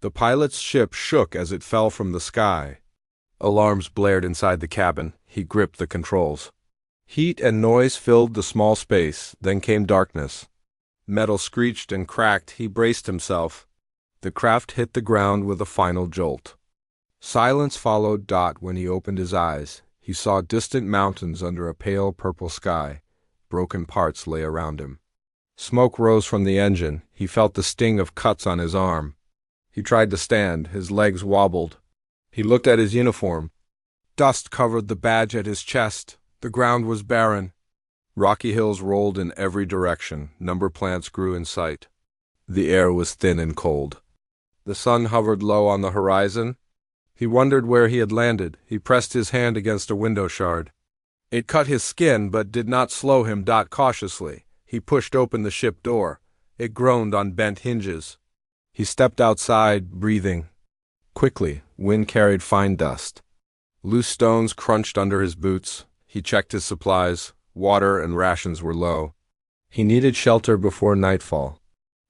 The pilot's ship shook as it fell from the sky. Alarms blared inside the cabin. He gripped the controls. Heat and noise filled the small space, then came darkness. Metal screeched and cracked. He braced himself. The craft hit the ground with a final jolt. Silence followed. When he opened his eyes, he saw distant mountains under a pale purple sky. Broken parts lay around him. Smoke rose from the engine. He felt the sting of cuts on his arm. He tried to stand. His legs wobbled. He looked at his uniform. Dust covered the badge at his chest. The ground was barren. Rocky hills rolled in every direction. Number plants grew in sight. The air was thin and cold. The sun hovered low on the horizon. He wondered where he had landed. He pressed his hand against a window shard. It cut his skin, but did not slow him. Cautiously, he pushed open the ship door. It groaned on bent hinges. He stepped outside, breathing. Quickly, wind carried fine dust. Loose stones crunched under his boots. He checked his supplies. Water and rations were low. He needed shelter before nightfall.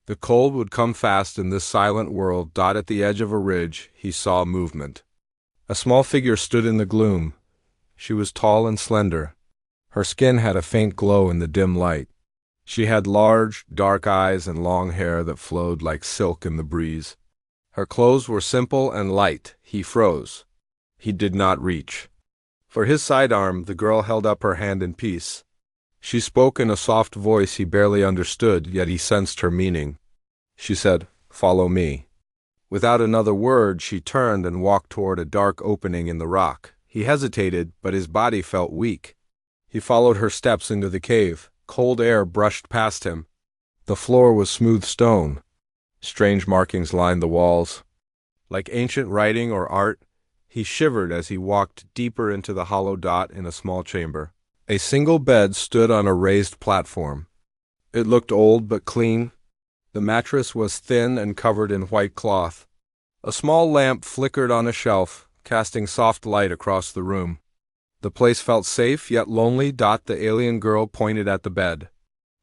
The cold would come fast in this silent world. At the edge of a ridge, he saw movement. A small figure stood in the gloom. She was tall and slender. Her skin had a faint glow in the dim light. She had large, dark eyes and long hair that flowed like silk in the breeze. Her clothes were simple and light. He froze. He did not reach. For his sidearm, the girl held up her hand in peace. She spoke in a soft voice he barely understood, yet he sensed her meaning. She said, "Follow me." Without another word, she turned and walked toward a dark opening in the rock. He hesitated, but his body felt weak. He followed her steps into the cave. Cold air brushed past him. The floor was smooth stone. Strange markings lined the walls. Like ancient writing or art, he shivered as he walked deeper into the hollow dot in a small chamber. A single bed stood on a raised platform. It looked old but clean. The mattress was thin and covered in white cloth. A small lamp flickered on a shelf, casting soft light across the room. The place felt safe yet lonely. The alien girl pointed at the bed.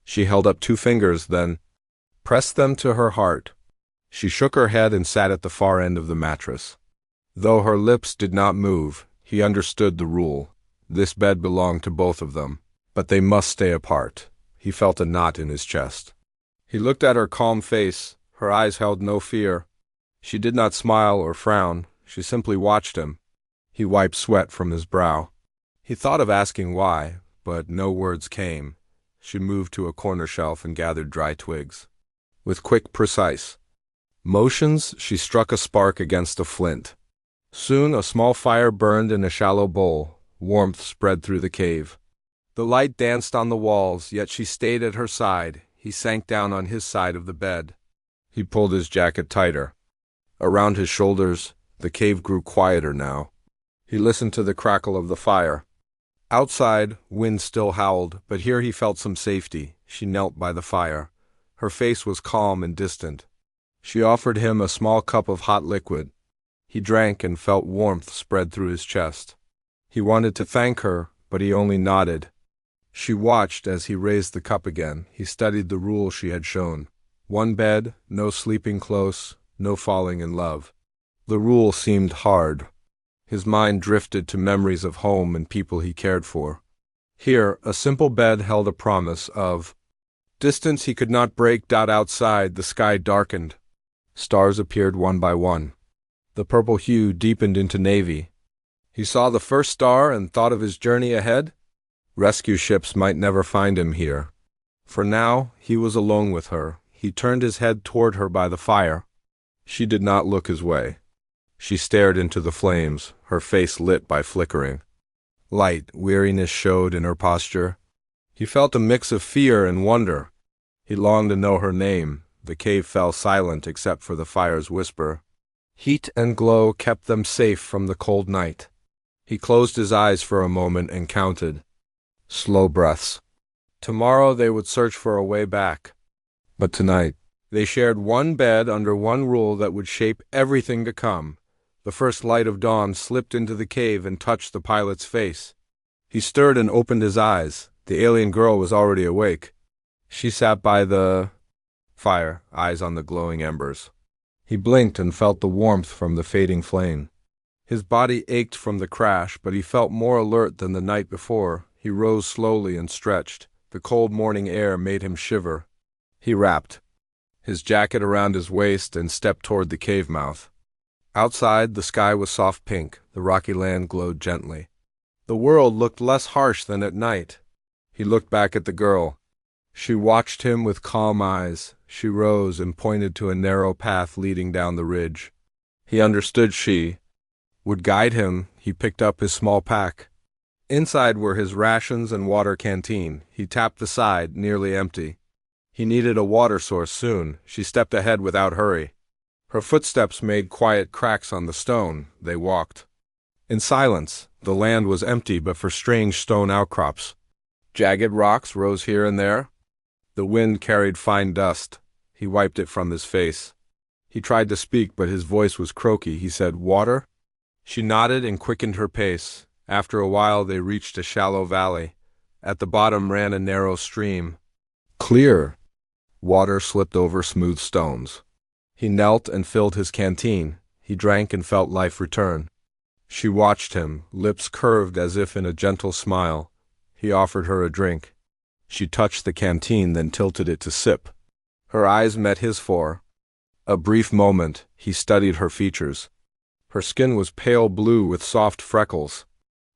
She held up 2 fingers, then pressed them to her heart. She shook her head and sat at the far end of the mattress. Though her lips did not move, he understood the rule. This bed belonged to both of them, but they must stay apart. He felt a knot in his chest. He looked at her calm face. Her eyes held no fear. She did not smile or frown. She simply watched him. He wiped sweat from his brow. He thought of asking why, but no words came. She moved to a corner shelf and gathered dry twigs. With quick, precise motions, she struck a spark against a flint. Soon a small fire burned in a shallow bowl. Warmth spread through the cave. The light danced on the walls, yet she stayed at her side. He sank down on his side of the bed. He pulled his jacket tighter. Around his shoulders, the cave grew quieter now. He listened to the crackle of the fire. Outside, wind still howled, but here he felt some safety. She knelt by the fire. Her face was calm and distant. She offered him a small cup of hot liquid. He drank and felt warmth spread through his chest. He wanted to thank her, but he only nodded. She watched as he raised the cup again. He studied the rule she had shown. 1 bed, no sleeping close, no falling in love. The rule seemed hard. His mind drifted to memories of home and people he cared for. Here, a simple bed held a promise of distance he could not break. Outside, the sky darkened. Stars appeared one by one. The purple hue deepened into navy. He saw the first star and thought of his journey ahead. Rescue ships might never find him here. For now, he was alone with her. He turned his head toward her by the fire. She did not look his way. She stared into the flames, her face lit by flickering. Light weariness showed in her posture. He felt a mix of fear and wonder. He longed to know her name. The cave fell silent except for the fire's whisper. Heat and glow kept them safe from the cold night. He closed his eyes for a moment and counted. Slow breaths. Tomorrow they would search for a way back. But tonight, they shared 1 bed under 1 rule that would shape everything to come. The first light of dawn slipped into the cave and touched the pilot's face. He stirred and opened his eyes. The alien girl was already awake. She sat by the fire, eyes on the glowing embers. He blinked and felt the warmth from the fading flame. His body ached from the crash, but he felt more alert than the night before. He rose slowly and stretched. The cold morning air made him shiver. He wrapped his jacket around his waist and stepped toward the cave mouth. Outside, the sky was soft pink. The rocky land glowed gently. The world looked less harsh than at night. He looked back at the girl. She watched him with calm eyes. She rose and pointed to a narrow path leading down the ridge. He understood she would guide him. He picked up his small pack. Inside were his rations and water canteen. He tapped the side, nearly empty. He needed a water source soon. She stepped ahead without hurry. Her footsteps made quiet cracks on the stone. They walked in silence. The land was empty but for strange stone outcrops. Jagged rocks rose here and there. The wind carried fine dust. He wiped it from his face. He tried to speak, but his voice was croaky. He said, "Water?" She nodded and quickened her pace. After a while they reached a shallow valley. At the bottom ran a narrow stream. Clear. Water slipped over smooth stones. He knelt and filled his canteen. He drank and felt life return. She watched him, lips curved as if in a gentle smile. He offered her a drink. She touched the canteen, then tilted it to sip. Her eyes met his for a brief moment. He studied her features. Her skin was pale blue with soft freckles.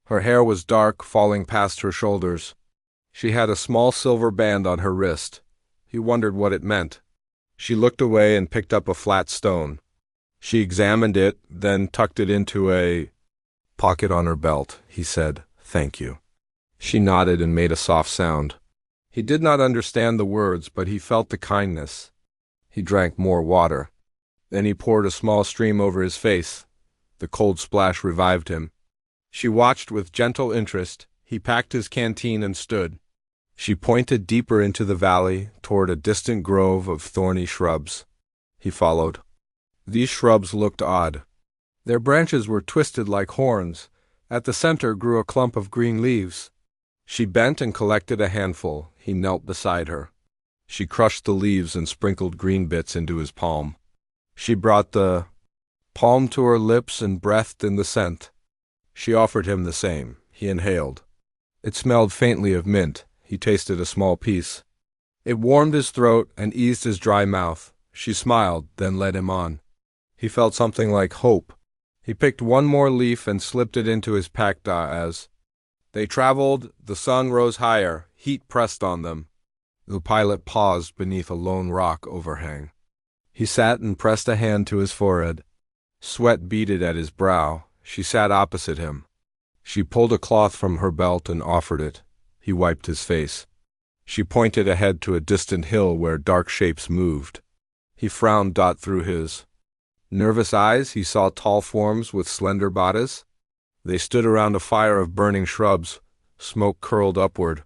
Her hair was dark, falling past her shoulders. She had a small silver band on her wrist. He wondered what it meant. She looked away and picked up a flat stone. She examined it, then tucked it into a pocket on her belt. He said, "Thank you." She nodded and made a soft sound. He did not understand the words, but he felt the kindness. He drank more water. Then he poured a small stream over his face. The cold splash revived him. She watched with gentle interest. He packed his canteen and stood. She pointed deeper into the valley, toward a distant grove of thorny shrubs. He followed. These shrubs looked odd. Their branches were twisted like horns. At the center grew a clump of green leaves. She bent and collected a handful. He knelt beside her. She crushed the leaves and sprinkled green bits into his palm. She brought the palm to her lips and breathed in the scent. She offered him the same. He inhaled. It smelled faintly of mint. He tasted a small piece. It warmed his throat and eased his dry mouth. She smiled, then led him on. He felt something like hope. He picked one more leaf and slipped it into his pack as they traveled. The sun rose higher. Heat pressed on them. The pilot paused beneath a lone rock overhang. He sat and pressed a hand to his forehead. Sweat beaded at his brow. She sat opposite him. She pulled a cloth from her belt and offered it. He wiped his face. She pointed ahead to a distant hill where dark shapes moved. He frowned through his nervous eyes. He saw tall forms with slender bodies. They stood around a fire of burning shrubs. Smoke curled upward.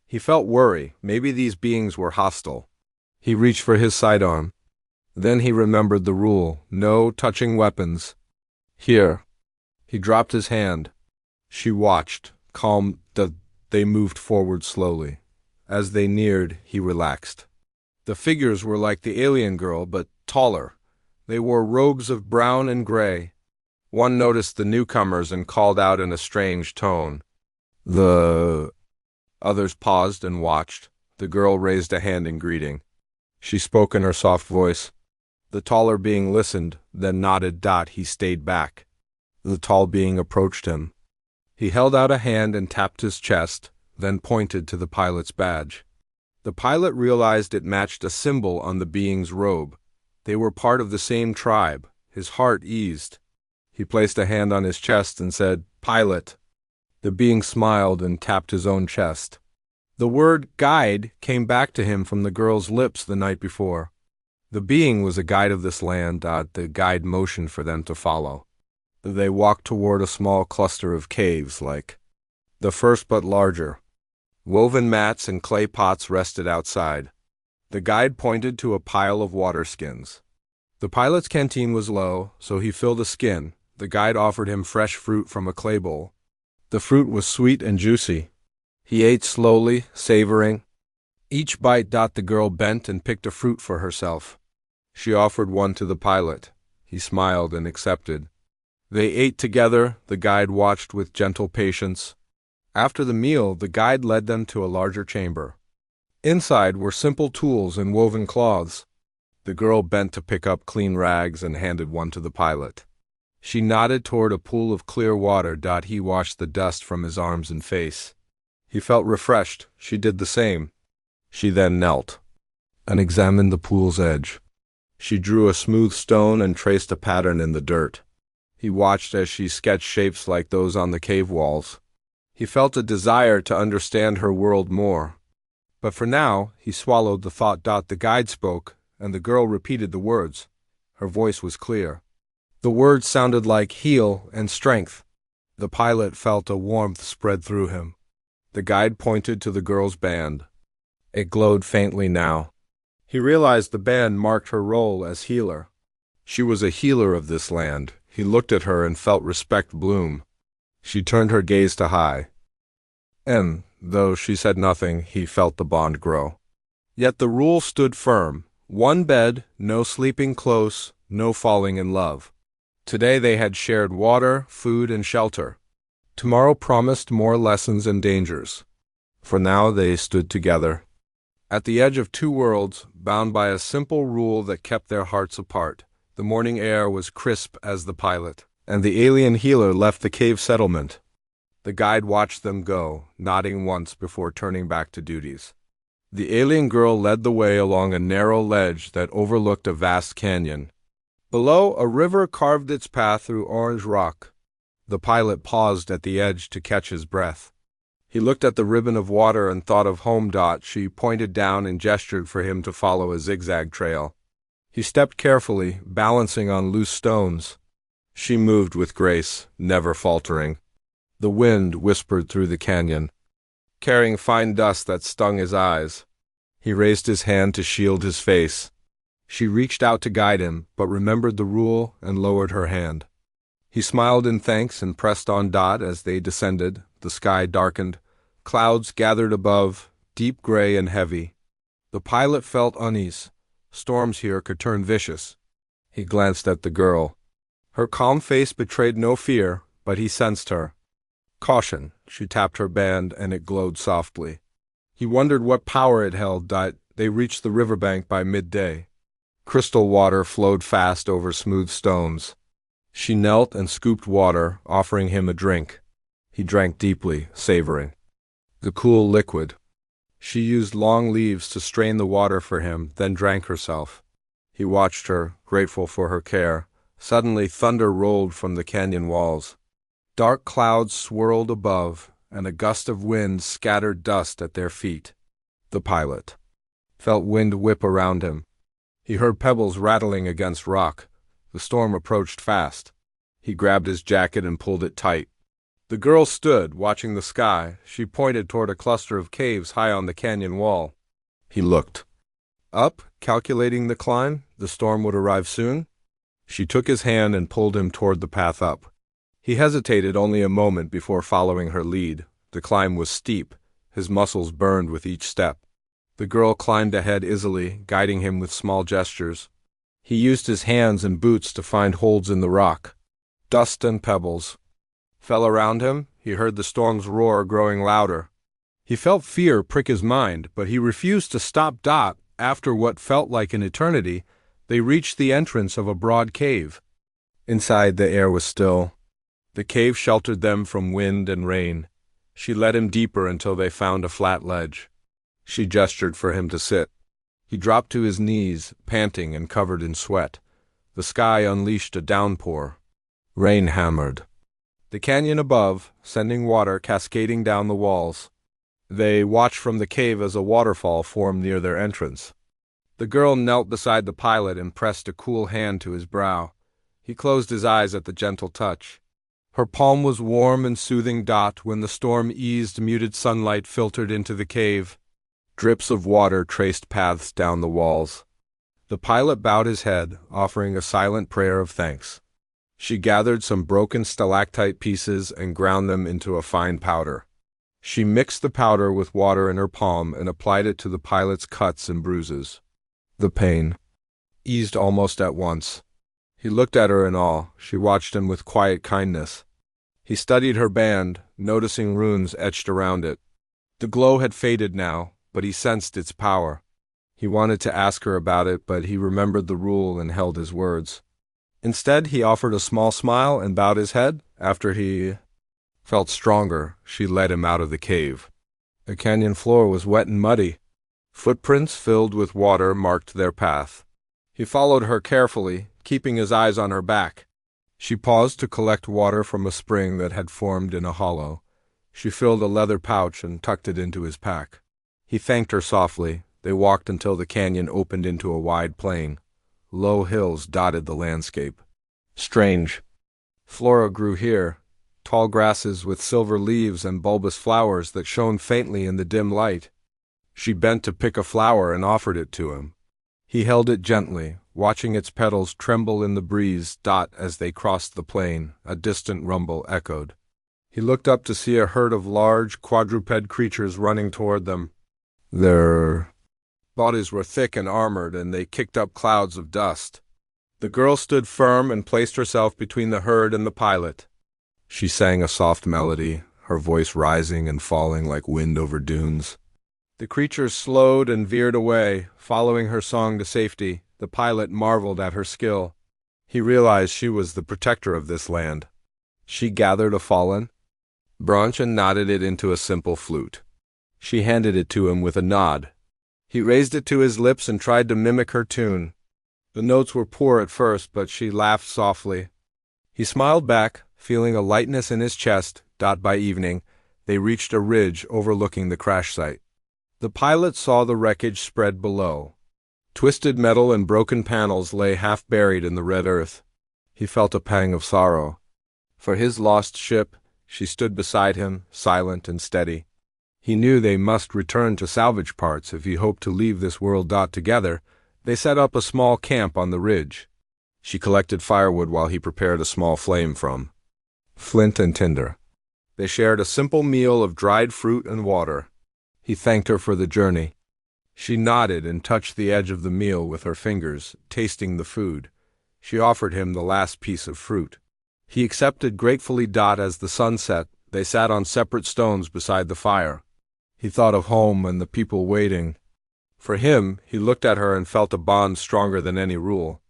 He felt worry. Maybe these beings were hostile. He reached for his sidearm. Then he remembered the rule. No touching weapons. Here. He dropped his hand. She watched, calm. They moved forward slowly. As they neared, he relaxed. The figures were like the alien girl, but taller. They wore robes of brown and gray. One noticed the newcomers and called out in a strange tone. The others paused and watched. The girl raised a hand in greeting. She spoke in her soft voice. The taller being listened, then nodded. He stayed back. The tall being approached him. He held out a hand and tapped his chest, then pointed to the pilot's badge. The pilot realized it matched a symbol on the being's robe. They were part of the same tribe. His heart eased. He placed a hand on his chest and said, "Pilot." The being smiled and tapped his own chest. The word guide came back to him from the girl's lips the night before. The being was a guide of this land. The guide motioned for them to follow. They walked toward a small cluster of caves, like the first but larger. Woven mats and clay pots rested outside. The guide pointed to a pile of water skins. The pilot's canteen was low, so he filled a skin. The guide offered him fresh fruit from a clay bowl. The fruit was sweet and juicy. He ate slowly, savoring each bite. The girl bent and picked a fruit for herself. She offered one to the pilot. He smiled and accepted. They ate together, the guide watched with gentle patience. After the meal, the guide led them to a larger chamber. Inside were simple tools and woven cloths. The girl bent to pick up clean rags and handed one to the pilot. She nodded toward a pool of clear water. He washed the dust from his arms and face. He felt refreshed. She did the same. She then knelt and examined the pool's edge. She drew a smooth stone and traced a pattern in the dirt. He watched as she sketched shapes like those on the cave walls. He felt a desire to understand her world more. But for now, he swallowed the thought. The guide spoke, and the girl repeated the words. Her voice was clear. The words sounded like heal and strength. The pilot felt a warmth spread through him. The guide pointed to the girl's band. It glowed faintly now. He realized the band marked her role as healer. She was a healer of this land. He looked at her and felt respect bloom. She turned her gaze to Hai. And, though she said nothing, he felt the bond grow. Yet the rule stood firm. One bed, no sleeping close, no falling in love. Today they had shared water, food, and shelter. Tomorrow promised more lessons and dangers. For now they stood together. At the edge of two worlds, bound by a simple rule that kept their hearts apart. The morning air was crisp as the pilot, and the alien healer left the cave settlement. The guide watched them go, nodding once before turning back to duties. The alien girl led the way along a narrow ledge that overlooked a vast canyon. Below, a river carved its path through orange rock. The pilot paused at the edge to catch his breath. He looked at the ribbon of water and thought of home. She pointed down and gestured for him to follow a zigzag trail. He stepped carefully, balancing on loose stones. She moved with grace, never faltering. The wind whispered through the canyon, carrying fine dust that stung his eyes. He raised his hand to shield his face. She reached out to guide him, but remembered the rule and lowered her hand. He smiled in thanks and pressed on. As they descended, the sky darkened. Clouds gathered above, deep gray and heavy. The pilot felt unease. Storms here could turn vicious. He glanced at the girl. Her calm face betrayed no fear, but he sensed her. Caution, she tapped her band, and it glowed softly. He wondered what power it held. They reached the riverbank by midday. Crystal water flowed fast over smooth stones. She knelt and scooped water, offering him a drink. He drank deeply, savoring the cool liquid. She used long leaves to strain the water for him, then drank herself. He watched her, grateful for her care. Suddenly thunder rolled from the canyon walls. Dark clouds swirled above, and a gust of wind scattered dust at their feet. The pilot felt wind whip around him. He heard pebbles rattling against rock. The storm approached fast. He grabbed his jacket and pulled it tight. The girl stood, watching the sky. She pointed toward a cluster of caves high on the canyon wall. He looked up, calculating the climb. The storm would arrive soon. She took his hand and pulled him toward the path up. He hesitated only a moment before following her lead. The climb was steep. His muscles burned with each step. The girl climbed ahead easily, guiding him with small gestures. He used his hands and boots to find holds in the rock. Dust and pebbles fell around him. He heard the storm's roar growing louder. He felt fear prick his mind, but he refused to stop. After what felt like an eternity, they reached the entrance of a broad cave. Inside, the air was still. The cave sheltered them from wind and rain. She led him deeper until they found a flat ledge. She gestured for him to sit. He dropped to his knees, panting and covered in sweat. The sky unleashed a downpour. Rain hammered the canyon above, sending water cascading down the walls. They watched from the cave as a waterfall formed near their entrance. The girl knelt beside the pilot and pressed a cool hand to his brow. He closed his eyes at the gentle touch. Her palm was warm and soothing. When the storm eased, muted sunlight filtered into the cave. Drips of water traced paths down the walls. The pilot bowed his head, offering a silent prayer of thanks. She gathered some broken stalactite pieces and ground them into a fine powder. She mixed the powder with water in her palm and applied it to the pilot's cuts and bruises. The pain eased almost at once. He looked at her in awe. She watched him with quiet kindness. He studied her band, noticing runes etched around it. The glow had faded now, but he sensed its power. He wanted to ask her about it, but he remembered the rule and held his words. Instead, he offered a small smile and bowed his head. After he felt stronger, she led him out of the cave. The canyon floor was wet and muddy. Footprints filled with water marked their path. He followed her carefully, keeping his eyes on her back. She paused to collect water from a spring that had formed in a hollow. She filled a leather pouch and tucked it into his pack. He thanked her softly. They walked until the canyon opened into a wide plain. Low hills dotted the landscape. Strange. Flora grew here, tall grasses with silver leaves and bulbous flowers that shone faintly in the dim light. She bent to pick a flower and offered it to him. He held it gently, watching its petals tremble in the breeze. As they crossed the plain, a distant rumble echoed. He looked up to see a herd of large, quadruped creatures running toward them. Their bodies were thick and armored, and they kicked up clouds of dust. The girl stood firm and placed herself between the herd and the pilot. She sang a soft melody, her voice rising and falling like wind over dunes. The creatures slowed and veered away, following her song to safety. The pilot marveled at her skill. He realized she was the protector of this land. She gathered a fallen branch and knotted it into a simple flute. She handed it to him with a nod. He raised it to his lips and tried to mimic her tune. The notes were poor at first, but she laughed softly. He smiled back, feeling a lightness in his chest. By evening, they reached a ridge overlooking the crash site. The pilot saw the wreckage spread below. Twisted metal and broken panels lay half buried in the red earth. He felt a pang of sorrow. For his lost ship, she stood beside him, silent and steady. He knew they must return to salvage parts if he hoped to leave this world. Together, they set up a small camp on the ridge. She collected firewood while he prepared a small flame from flint and tinder. They shared a simple meal of dried fruit and water. He thanked her for the journey. She nodded and touched the edge of the meal with her fingers, tasting the food. She offered him the last piece of fruit. He accepted gratefully. As the sun set, they sat on separate stones beside the fire. He thought of home and the people waiting. For him, he looked at her and felt a bond stronger than any rule.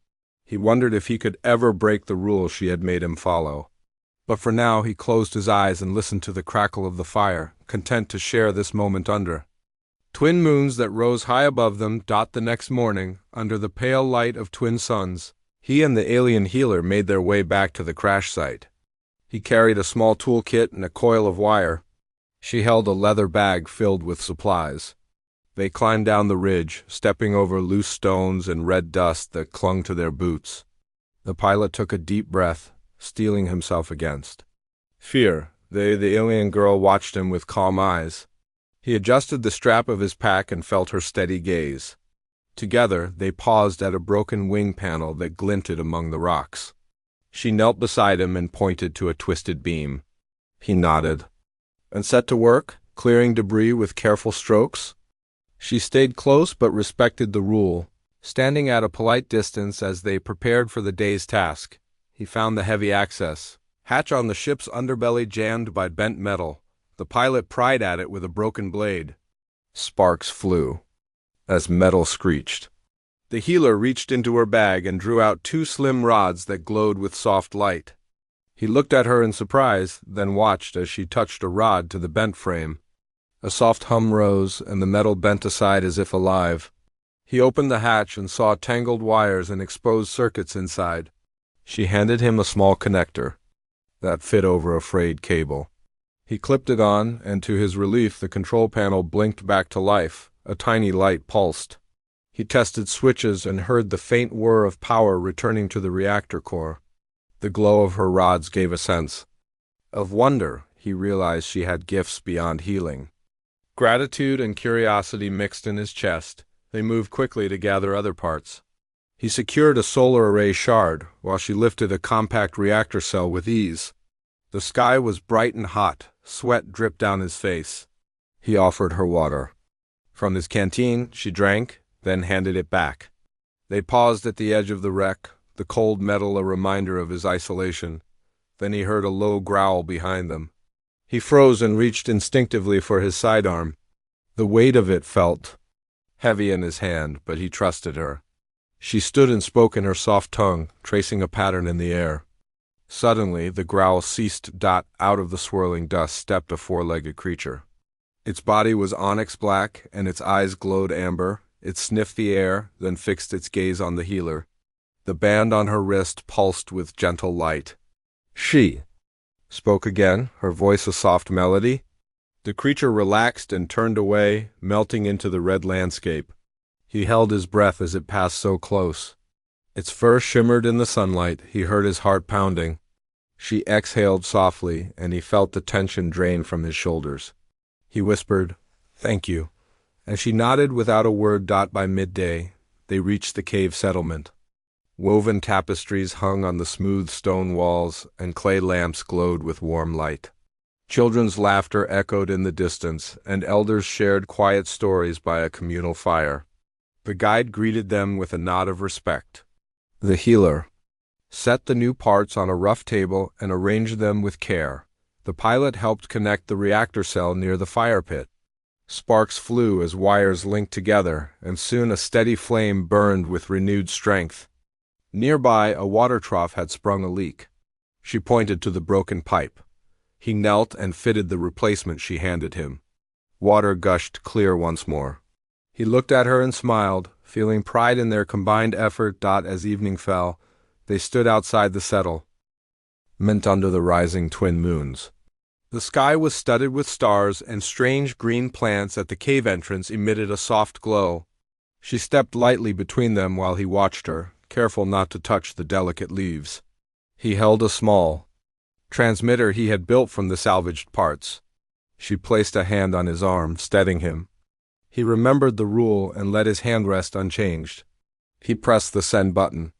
He wondered if he could ever break the rule she had made him follow. But for now he closed his eyes and listened to the crackle of the fire, content to share this moment under twin moons that rose high above them. The next morning, under the pale light of twin suns, he and the alien healer made their way back to the crash site. He carried a small toolkit and a coil of wire. She held a leather bag filled with supplies. They climbed down the ridge, stepping over loose stones and red dust that clung to their boots. The pilot took a deep breath, steeling himself against fear. The alien girl watched him with calm eyes. He adjusted the strap of his pack and felt her steady gaze. Together, they paused at a broken wing panel that glinted among the rocks. She knelt beside him and pointed to a twisted beam. He nodded and set to work, clearing debris with careful strokes. She stayed close but respected the rule, standing at a polite distance as they prepared for the day's task. He found the heavy access hatch on the ship's underbelly jammed by bent metal. The pilot pried at it with a broken blade. Sparks flew as metal screeched. The healer reached into her bag and drew out 2 slim rods that glowed with soft light. He looked at her in surprise, then watched as she touched a rod to the bent frame. A soft hum rose, and the metal bent aside as if alive. He opened the hatch and saw tangled wires and exposed circuits inside. She handed him a small connector that fit over a frayed cable. He clipped it on, and to his relief the control panel blinked back to life. A tiny light pulsed. He tested switches and heard the faint whir of power returning to the reactor core. The glow of her rods gave a sense of wonder. He realized she had gifts beyond healing. Gratitude and curiosity mixed in his chest. They moved quickly to gather other parts. He secured a solar array shard, while she lifted a compact reactor cell with ease. The sky was bright and hot. Sweat dripped down his face. He offered her water. From his canteen, she drank, then handed it back. They paused at the edge of the wreck, the cold metal a reminder of his isolation. Then he heard a low growl behind them. He froze and reached instinctively for his sidearm. The weight of it felt heavy in his hand, but he trusted her. She stood and spoke in her soft tongue, tracing a pattern in the air. Suddenly, the growl ceased. Out of the swirling dust stepped a four-legged creature. Its body was onyx black, and its eyes glowed amber. It sniffed the air, then fixed its gaze on the healer. The band on her wrist pulsed with gentle light. She spoke again, her voice a soft melody. The creature relaxed and turned away, melting into the red landscape. He held his breath as it passed so close. Its fur shimmered in the sunlight. He heard his heart pounding. She exhaled softly, and he felt the tension drain from his shoulders. He whispered, "Thank you," and she nodded without a word. By midday, they reached the cave settlement. Woven tapestries hung on the smooth stone walls, and clay lamps glowed with warm light. Children's laughter echoed in the distance, and elders shared quiet stories by a communal fire. The guide greeted them with a nod of respect. The healer set the new parts on a rough table and arranged them with care. The pilot helped connect the reactor cell near the fire pit. Sparks flew as wires linked together, and soon a steady flame burned with renewed strength. Nearby, a water trough had sprung a leak. She pointed to the broken pipe. He knelt and fitted the replacement she handed him. Water gushed clear once more. He looked at her and smiled, feeling pride in their combined effort. As evening fell, they stood outside the settlement under the rising twin moons. The sky was studded with stars, and strange green plants at the cave entrance emitted a soft glow. She stepped lightly between them while he watched her, careful not to touch the delicate leaves. He held a small transmitter he had built from the salvaged parts. She placed a hand on his arm, steadying him. He remembered the rule and let his hand rest unchanged. He pressed the send button.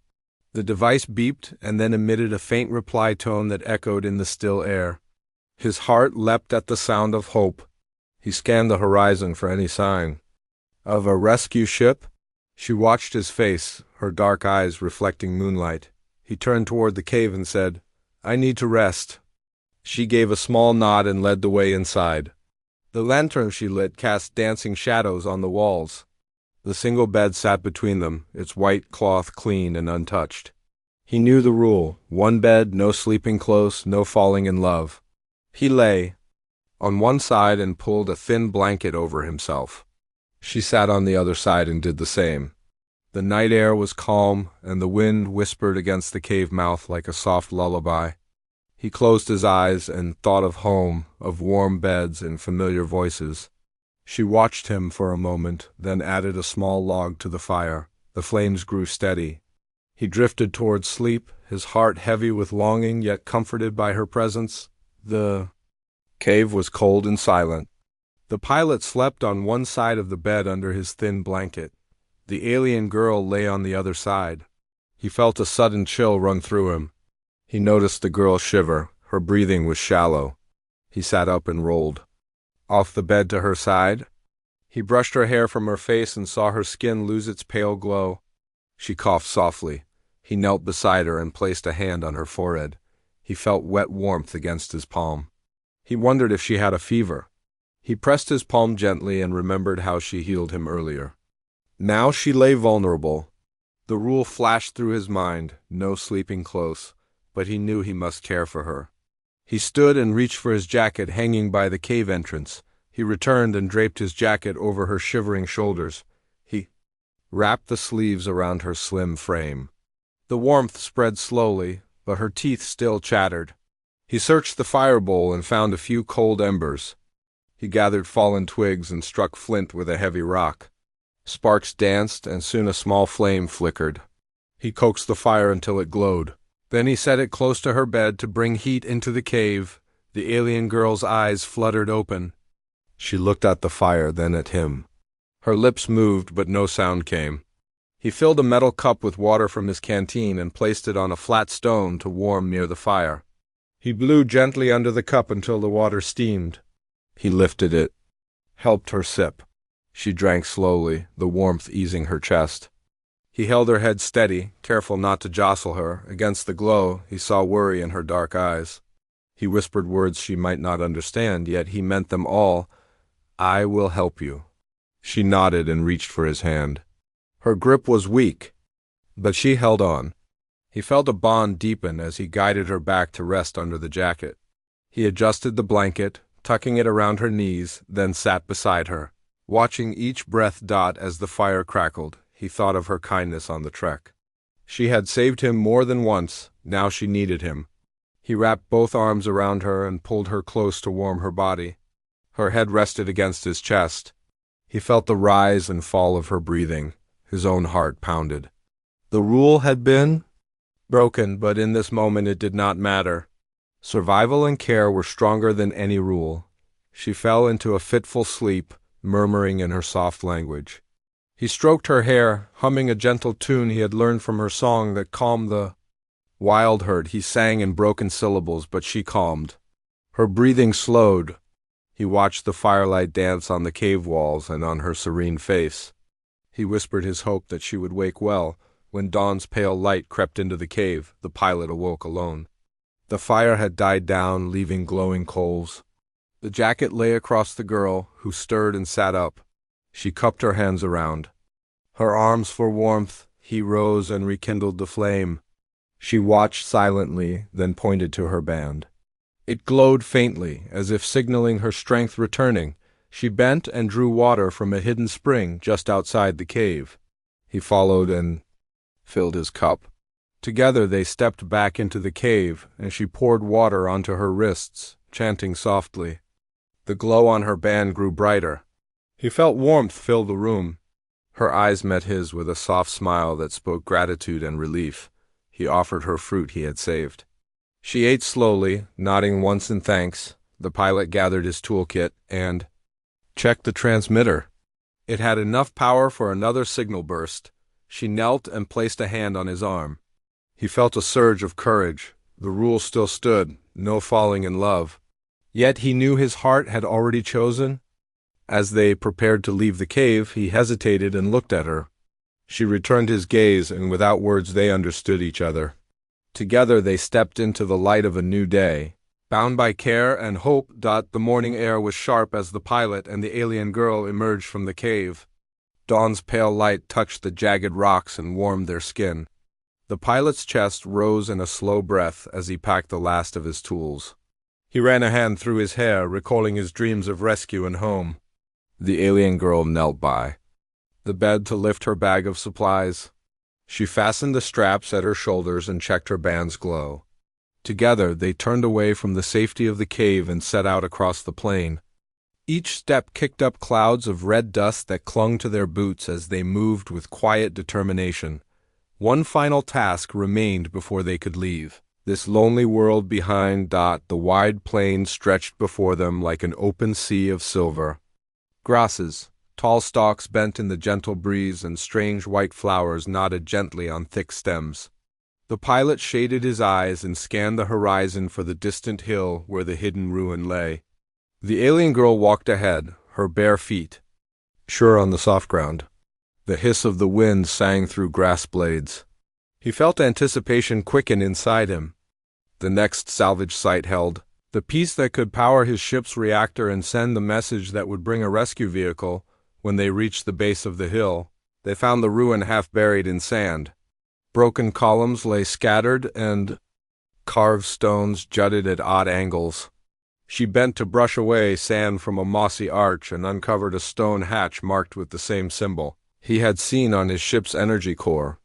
The device beeped and then emitted a faint reply tone that echoed in the still air. His heart leapt at the sound of hope. He scanned the horizon for any sign of a rescue ship. She watched his face, her dark eyes reflecting moonlight. He turned toward the cave and said, "I need to rest." She gave a small nod and led the way inside. The lantern she lit cast dancing shadows on the walls. The single bed sat between them, its white cloth clean and untouched. He knew the rule: one bed, no sleeping close, no falling in love. He lay on one side and pulled a thin blanket over himself. She sat on the other side and did the same. The night air was calm, and the wind whispered against the cave mouth like a soft lullaby. He closed his eyes and thought of home, of warm beds and familiar voices. She watched him for a moment, then added a small log to the fire. The flames grew steady. He drifted toward sleep, his heart heavy with longing yet comforted by her presence. The cave was cold and silent. The pilot slept on one side of the bed under his thin blanket. The alien girl lay on the other side. He felt a sudden chill run through him. He noticed the girl shiver. Her breathing was shallow. He sat up and rolled off the bed to her side. He brushed her hair from her face and saw her skin lose its pale glow. She coughed softly. He knelt beside her and placed a hand on her forehead. He felt wet warmth against his palm. He wondered if she had a fever. He pressed his palm gently and remembered how she healed him earlier. Now she lay vulnerable. The rule flashed through his mind: no sleeping close, but he knew he must care for her. He stood and reached for his jacket hanging by the cave entrance. He returned and draped his jacket over her shivering shoulders. He wrapped the sleeves around her slim frame. The warmth spread slowly, but her teeth still chattered. He searched the fire bowl and found a few cold embers. He gathered fallen twigs and struck flint with a heavy rock. Sparks danced, and soon a small flame flickered. He coaxed the fire until it glowed. Then he set it close to her bed to bring heat into the cave. The alien girl's eyes fluttered open. She looked at the fire, then at him. Her lips moved, but no sound came. He filled a metal cup with water from his canteen and placed it on a flat stone to warm near the fire. He blew gently under the cup until the water steamed. He lifted it, helped her sip. She drank slowly, the warmth easing her chest. He held her head steady, careful not to jostle her. Against the glow, he saw worry in her dark eyes. He whispered words she might not understand, yet he meant them all. "I will help you." She nodded and reached for his hand. Her grip was weak, but she held on. He felt a bond deepen as he guided her back to rest under the jacket. He adjusted the blanket, tucking it around her knees, then sat beside her. Watching each breath dot as the fire crackled, he thought of her kindness on the trek. She had saved him more than once, now she needed him. He wrapped both arms around her and pulled her close to warm her body. Her head rested against his chest. He felt the rise and fall of her breathing. His own heart pounded. The rule had been broken, but in this moment it did not matter. Survival and care were stronger than any rule. She fell into a fitful sleep, murmuring in her soft language. He stroked her hair, humming a gentle tune he had learned from her song that calmed the wild herd. He sang in broken syllables, but she calmed. Her breathing slowed. He watched the firelight dance on the cave walls and on her serene face. He whispered his hope that she would wake well. When dawn's pale light crept into the cave, the pilot awoke alone. The fire had died down, leaving glowing coals. The jacket lay across the girl, who stirred and sat up. She cupped her hands around her arms for warmth. He rose and rekindled the flame. She watched silently, then pointed to her band. It glowed faintly, as if signaling her strength returning. She bent and drew water from a hidden spring just outside the cave. He followed and filled his cup. Together they stepped back into the cave, and she poured water onto her wrists, chanting softly. The glow on her band grew brighter. He felt warmth fill the room. Her eyes met his with a soft smile that spoke gratitude and relief. He offered her fruit he had saved. She ate slowly, nodding once in thanks. The pilot gathered his toolkit and checked the transmitter. It had enough power for another signal burst. She knelt and placed a hand on his arm. He felt a surge of courage. The rule still stood, no falling in love. Yet he knew his heart had already chosen. As they prepared to leave the cave, he hesitated and looked at her. She returned his gaze, and without words they understood each other. Together they stepped into the light of a new day. Bound by care and hope, the morning air was sharp as the pilot and the alien girl emerged from the cave. Dawn's pale light touched the jagged rocks and warmed their skin. The pilot's chest rose in a slow breath as he packed the last of his tools. He ran a hand through his hair, recalling his dreams of rescue and home. The alien girl knelt by the bed to lift her bag of supplies. She fastened the straps at her shoulders and checked her band's glow. Together they turned away from the safety of the cave and set out across the plain. Each step kicked up clouds of red dust that clung to their boots as they moved with quiet determination. One final task remained before they could leave. This lonely world behind, the wide plain stretched before them like an open sea of silver. Grasses, tall stalks bent in the gentle breeze, and strange white flowers nodded gently on thick stems. The pilot shaded his eyes and scanned the horizon for the distant hill where the hidden ruin lay. The alien girl walked ahead, her bare feet sure on the soft ground. The hiss of the wind sang through grass blades. He felt anticipation quicken inside him. The next salvage site held the piece that could power his ship's reactor and send the message that would bring a rescue vehicle. When they reached the base of the hill, they found the ruin half buried in sand. Broken columns lay scattered, and carved stones jutted at odd angles. She bent to brush away sand from a mossy arch and uncovered a stone hatch marked with the same symbol he had seen on his ship's energy core.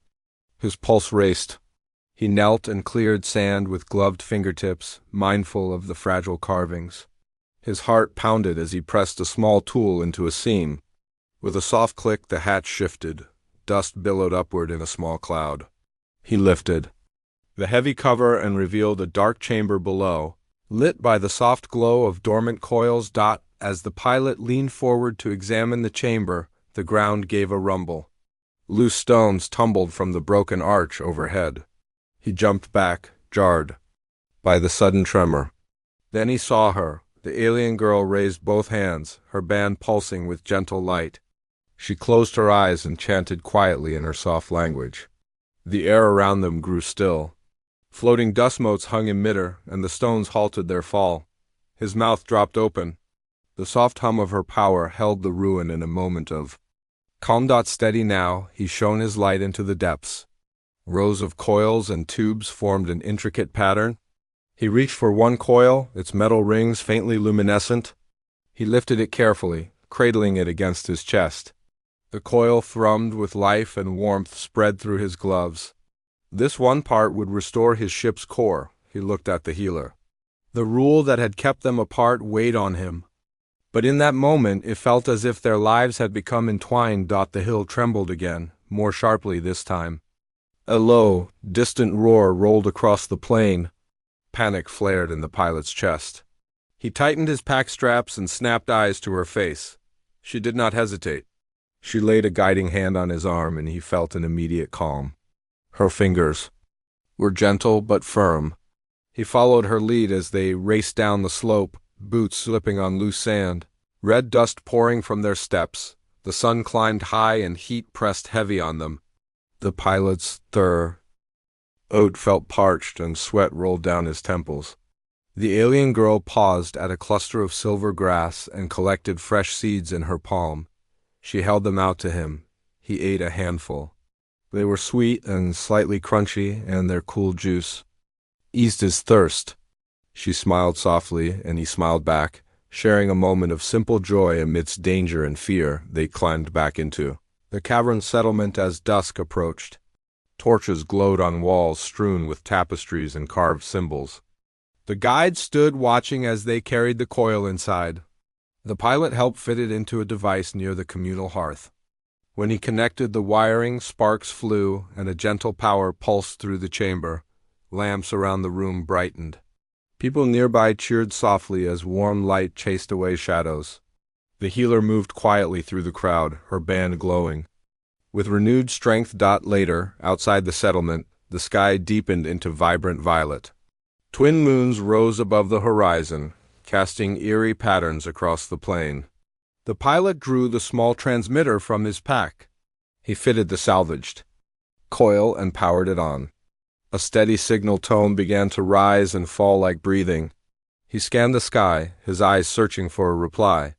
His pulse raced. He knelt and cleared sand with gloved fingertips, mindful of the fragile carvings. His heart pounded as he pressed a small tool into a seam. With a soft click, the hatch shifted. Dust billowed upward in a small cloud. He lifted the heavy cover and revealed a dark chamber below, lit by the soft glow of dormant coils. As the pilot leaned forward to examine the chamber, the ground gave a rumble. Loose stones tumbled from the broken arch overhead. He jumped back, jarred by the sudden tremor. Then he saw her. The alien girl raised both hands, her band pulsing with gentle light. She closed her eyes and chanted quietly in her soft language. The air around them grew still. Floating dust motes hung in midair, and the stones halted their fall. His mouth dropped open. The soft hum of her power held the ruin in a moment of calm. Steady now, he shone his light into the depths. Rows of coils and tubes formed an intricate pattern. He reached for one coil, its metal rings faintly luminescent. He lifted it carefully, cradling it against his chest. The coil thrummed with life and warmth spread through his gloves. This one part would restore his ship's core. He looked at the healer. The rule that had kept them apart weighed on him. But in that moment it felt as if their lives had become entwined. The hill trembled again, more sharply this time. A low, distant roar rolled across the plain. Panic flared in the pilot's chest. He tightened his pack straps and snapped eyes to her face. She did not hesitate. She laid a guiding hand on his arm, and he felt an immediate calm. Her fingers were gentle but firm. He followed her lead as they raced down the slope, boots slipping on loose sand, red dust pouring from their steps. The sun climbed high and heat pressed heavy on them. The pilot's throat felt parched and sweat rolled down his temples. The alien girl paused at a cluster of silver grass and collected fresh seeds in her palm. She held them out to him. He ate a handful. They were sweet and slightly crunchy, and their cool juice eased his thirst. She smiled softly, and he smiled back, sharing a moment of simple joy amidst danger and fear they climbed back into the cavern settlement as dusk approached. Torches glowed on walls strewn with tapestries and carved symbols. The guide stood watching as they carried the coil inside. The pilot helped fit it into a device near the communal hearth. When he connected the wiring, sparks flew, and a gentle power pulsed through the chamber. Lamps around the room brightened. People nearby cheered softly as warm light chased away shadows. The healer moved quietly through the crowd, her band glowing. With renewed strength. Later, outside the settlement, the sky deepened into vibrant violet. Twin moons rose above the horizon, casting eerie patterns across the plain. The pilot drew the small transmitter from his pack. He fitted the salvaged coil and powered it on. A steady signal tone began to rise and fall like breathing. He scanned the sky, his eyes searching for a reply.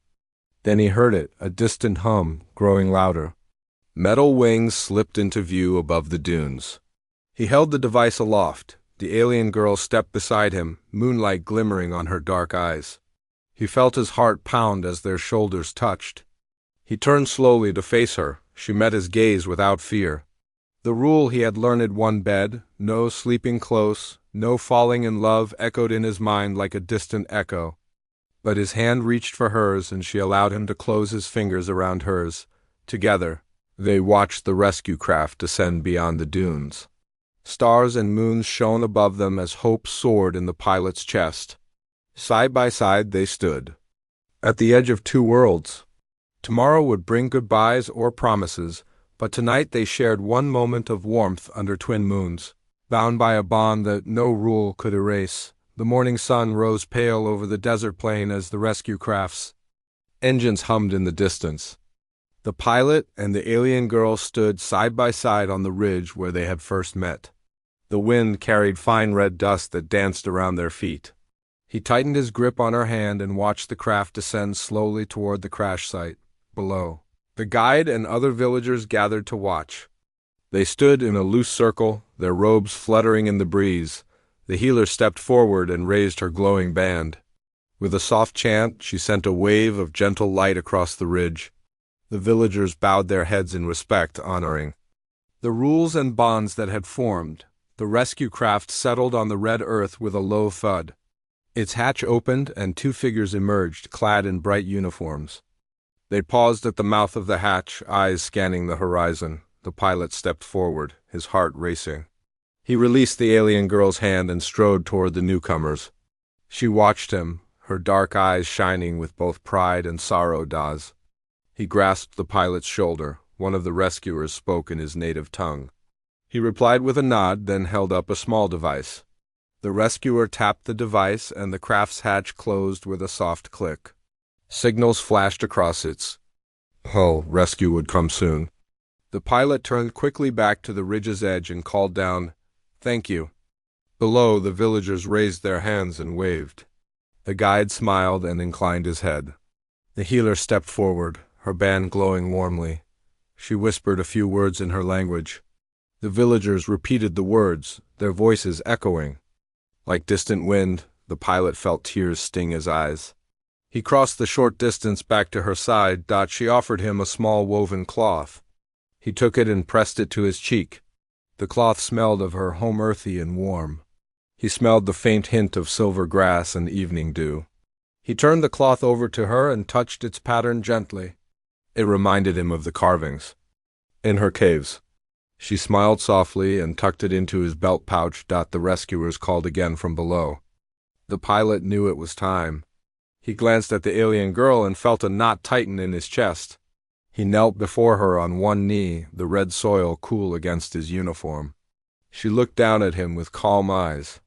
Then he heard it, a distant hum, growing louder. Metal wings slipped into view above the dunes. He held the device aloft. The alien girl stepped beside him, moonlight glimmering on her dark eyes. He felt his heart pound as their shoulders touched. He turned slowly to face her. She met his gaze without fear. The rule he had learned in one bed, no sleeping close, no falling in love, echoed in his mind like a distant echo. But his hand reached for hers, and she allowed him to close his fingers around hers. Together, they watched the rescue craft descend beyond the dunes. Stars and moons shone above them as hope soared in the pilot's chest. Side by side they stood, at the edge of two worlds. Tomorrow would bring goodbyes or promises, but tonight they shared one moment of warmth under twin moons, bound by a bond that no rule could erase. The morning sun rose pale over the desert plain as the rescue craft's engines hummed in the distance. The pilot and the alien girl stood side by side on the ridge where they had first met. The wind carried fine red dust that danced around their feet. He tightened his grip on her hand and watched the craft descend slowly toward the crash site below. The guide and other villagers gathered to watch. They stood in a loose circle, their robes fluttering in the breeze. The healer stepped forward and raised her glowing band. With a soft chant, she sent a wave of gentle light across the ridge. The villagers bowed their heads in respect, honoring the rules and bonds that had formed. The rescue craft settled on the red earth with a low thud. Its hatch opened and two figures emerged, clad in bright uniforms. They paused at the mouth of the hatch, eyes scanning the horizon. The pilot stepped forward, his heart racing. He released the alien girl's hand and strode toward the newcomers. She watched him, her dark eyes shining with both pride and sorrow. He grasped the pilot's shoulder. One of the rescuers spoke in his native tongue. He replied with a nod, then held up a small device. The rescuer tapped the device, and the craft's hatch closed with a soft click. Signals flashed across its Hull, rescue would come soon. The pilot turned quickly back to the ridge's edge and called down, "Thank you." Below, the villagers raised their hands and waved. The guide smiled and inclined his head. The healer stepped forward, her band glowing warmly. She whispered a few words in her language. The villagers repeated the words, their voices echoing. Like distant wind, the pilot felt tears sting his eyes. He crossed the short distance back to her side. She offered him a small woven cloth. He took it and pressed it to his cheek. The cloth smelled of her home, earthy and warm. He smelled the faint hint of silver grass and evening dew. He turned the cloth over to her and touched its pattern gently. It reminded him of the carvings in her caves. She smiled softly and tucked it into his belt pouch. The rescuers called again from below. The pilot knew it was time. He glanced at the alien girl and felt a knot tighten in his chest. He knelt before her on one knee, the red soil cool against his uniform. She looked down at him with calm eyes.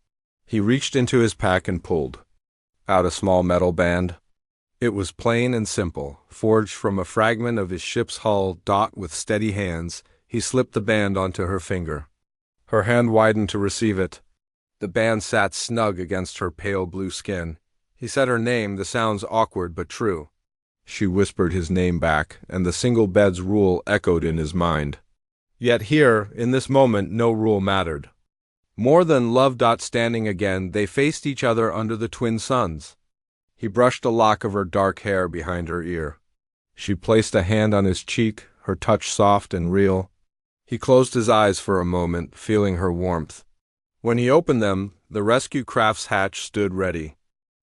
He reached into his pack and pulled out a small metal band. It was plain and simple, forged from a fragment of his ship's hull. With steady hands, he slipped the band onto her finger. Her hand widened to receive it. The band sat snug against her pale blue skin. He said her name, the sounds awkward but true. She whispered his name back, and the single bed's rule echoed in his mind. Yet here, in this moment, no rule mattered. More than love. Standing again, they faced each other under the twin suns. He brushed a lock of her dark hair behind her ear. She placed a hand on his cheek, her touch soft and real. He closed his eyes for a moment, feeling her warmth. When he opened them, the rescue craft's hatch stood ready.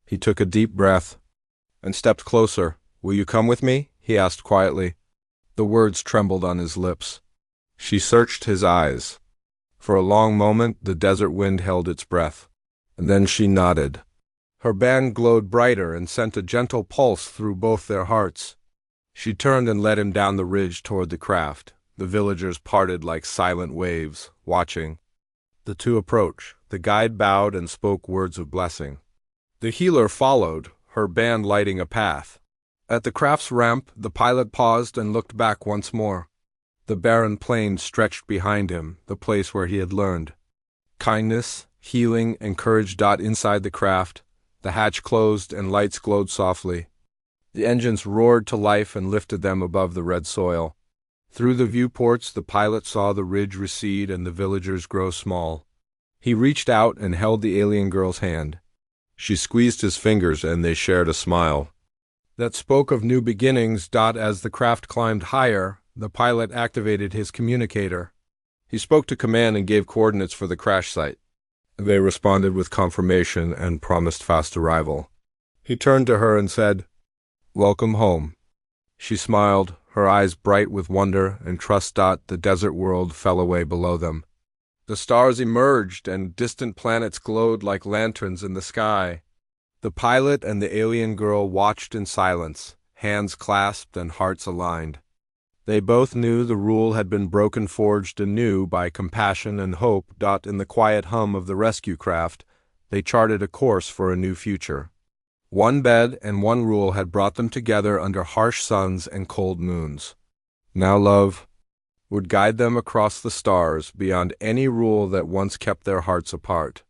He took a deep breath and stepped closer. "Will you come with me?" he asked quietly. The words trembled on his lips. She searched his eyes. For a long moment, the desert wind held its breath. And then she nodded. Her band glowed brighter and sent a gentle pulse through both their hearts. She turned and led him down the ridge toward the craft. The villagers parted like silent waves, watching. The two approached. The guide bowed and spoke words of blessing. The healer followed, her band lighting a path. At the craft's ramp, the pilot paused and looked back once more. The barren plain stretched behind him, the place where he had learned kindness, healing, and courage. Inside the craft, the hatch closed and lights glowed softly. The engines roared to life and lifted them above the red soil. Through the viewports, the pilot saw the ridge recede and the villagers grow small. He reached out and held the alien girl's hand. She squeezed his fingers and they shared a smile that spoke of new beginnings. As the craft climbed higher, the pilot activated his communicator. He spoke to command and gave coordinates for the crash site. They responded with confirmation and promised fast arrival. He turned to her and said, "Welcome home." She smiled, her eyes bright with wonder and trust. The desert world fell away below them. The stars emerged and distant planets glowed like lanterns in the sky. The pilot and the alien girl watched in silence, hands clasped and hearts aligned. They both knew the rule had been broken, forged anew by compassion and hope. In the quiet hum of the rescue craft, they charted a course for a new future. One bed and one rule had brought them together under harsh suns and cold moons. Now love would guide them across the stars beyond any rule that once kept their hearts apart.